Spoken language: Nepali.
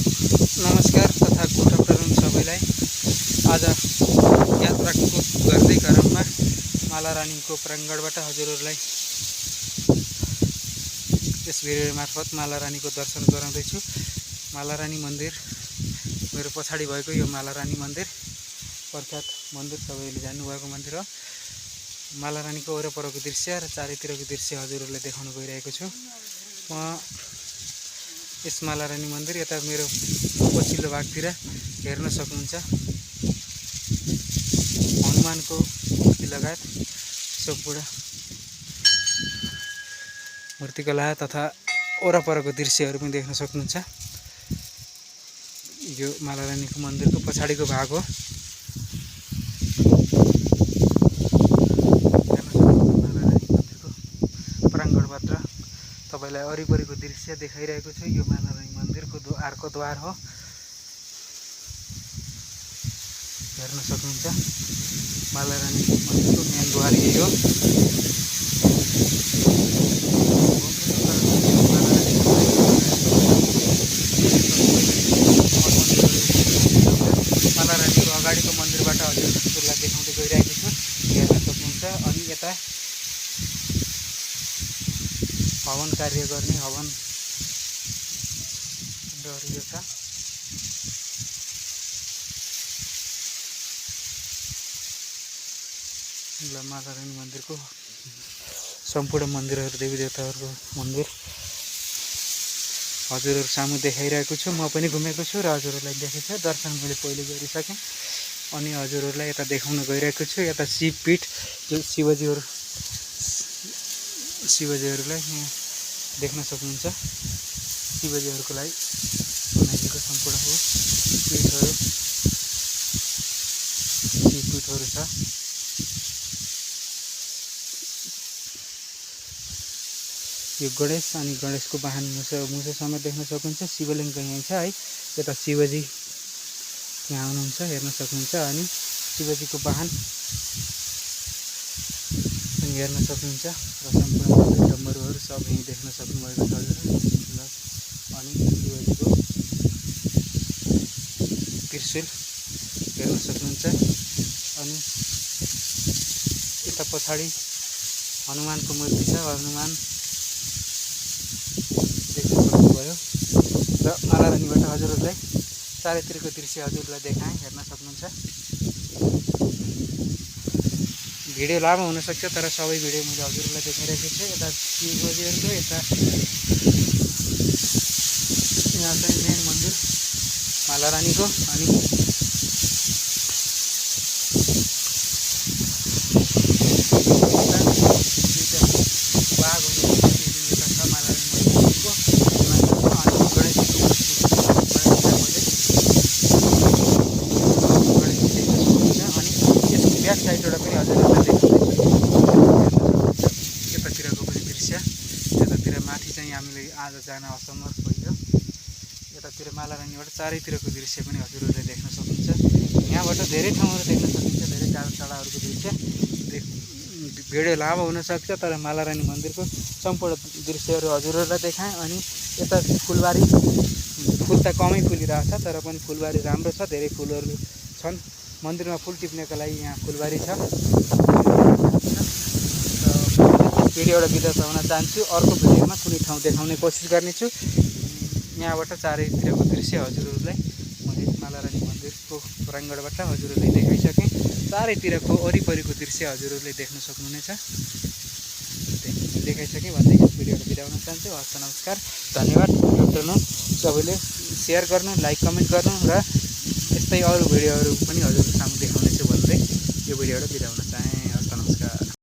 नमस्कार तथा गुड आफ्टरनुन सबैलाई। आज यात्राको गर्दै क्रममा मालारानीको प्राङ्गणबाट हजुरहरूलाई यस भिडियो मार्फत मालारानीको दर्शन गराउँदैछु। मालारानी मन्दिर मेरो पछाडि भएको यो मालारानी मन्दिर प्रख्यात मन्दिर, सबैले जान्नुभएको मन्दिर हो। मालारानीको वरपरको दृश्य र चारैतिरको दृश्य हजुरहरूलाई देखाउन गइरहेको छु। म यस मालारानी मन्दिर यता मेरो पछिल्लो भागतिर हेर्न सक्नुहुन्छ। हनुमानको मूर्ति लगायत सम्पूर्ण मूर्तिकला तथा वरपरको दृश्यहरू पनि देख्न सक्नुहुन्छ। यो मालारानीको मन्दिरको पछाडिको भाग हो। मालारानी मन्दिरको प्राङ्गणबाट तपाईलाई वरिपरिको दृश्य देखाइरहेको छु। यो मालारानी मन्दिरको द्वारको द्वार हो, हेर्न सक्नुहुन्छ। मालारानी मन्दिरको मेन द्वार यही हो। मालारानीको अगाडिको मन्दिरबाट हजुरहरूलाई देखाउँदै गइरहेको छु, हेर्न सक्नुहुन्छ। अनि यता हवन कार्य गर्ने हवन कुण्डहरू छ। मालारानी मन्दिरको सम्पूर्ण मन्दिरहरू, देवी देवताहरूको मन्दिर हजुरहरू सामु देखाइरहेको छु। म पनि घुमेको छु र हजुरहरूलाई देखेको छु। दर्शन मैले पहिले गरिसकेँ अनि हजुरहरूलाई यता देखाउन गइरहेको छु। यता शिवपीठ, जो शिवजीहरूलाई यहाँ देख्न सक्नुहुन्छ। शिवजीहरूको लागि बनाइएको सम्पूर्ण हो पीठहरू छ। यो गणेश अनि गणेशको वाहन मुसा समेत देख्न सक्नुहुन्छ। शिवलिङ्ग यहाँ छ है। यता शिवजी यहाँ हुनुहुन्छ, हेर्न सक्नुहुन्छ। अनि शिवजीको वाहन पनि हेर्न सक्नुहुन्छ र सम्पूर्ण डम्बरुहरू सब यहीँ देख्न सक्नुभएको छ। अनि शिवजीको त्रिशूल हेर्न सक्नुहुन्छ। अनि यता पछाडि हनुमानको मूर्ति छ। हनुमान देख्न सक्नुभयो। र मालारानीबाट हजुरहरूलाई चारैतिरको दृश्य हजुरलाई देखाएँ, हेर्न सक्नुहुन्छ। भिडियो लामो हुनसक्छ, तर सबै भिडियो मैले हजुरलाई देखाइरहेको छु। यता शिवजीहरूको, यता यहाँ चाहिँ मेन मन्दिर मालारानीको। अनि बाघहरू छ मालारानी मन्दिरको। अनि गणेशजी देख्न सक्नुहुन्छ। अनि यसको ब्याक साइडबाट पनि हजुरहरूलाई देखाउँदैछु, यतातिरको पनि दृश्य। यतातिर माथि चाहिँ हामीले आज जान असमर्थ भइयो। यतातिर मालारानीबाट चारैतिरको दृश्य पनि हजुरहरूले देख्न सक्नुहुन्छ। यहाँबाट धेरै ठाउँहरू देख्न सकिन्छ, धेरै टाढाहरूको दृश्य। भिडियो लामो हुनसक्छ, तर मालारानी मन्दिरको सम्पूर्ण दृश्यहरू हजुरहरूलाई देखाएँ। अनि यता फुलबारी, फुल त कमै फुलिरहेछ, तर पनि फुलबारी राम्रो छ, धेरै फुलहरू छन्। मन्दिरमा फुल टिप्नेको लागि यहाँ फुलबारी छ। भिडियोबाट बिदा हुन चाहन्छु। अर्को भिडियोमा कुनै ठाउँ देखाउने कोसिस गर्नेछु। यहाँबाट चारैतिरको दृश्य हजुरहरूलाई मैले मालारानी मन्दिरको प्राङ्गणबाट हजुरहरूलाई देखाइसकेँ। चारैतिरको वरिपरिको दृश्य हजुरहरूले देख्न सक्नुहुनेछ। देखाइसकेँ भन्दै यस भिडियोबाट बिदा हुन चाहन्छु। हस्, नमस्कार, धन्यवाद। Good afternoon. सबैले सेयर गर्नु, लाइक, कमेन्ट गर्नु र यस्तै अरू भिडियोहरू पनि हजुरको सामु देखाउनेछु भन्दै यो भिडियोबाट बिदा हुन चाहेँ। हस्, नमस्कार।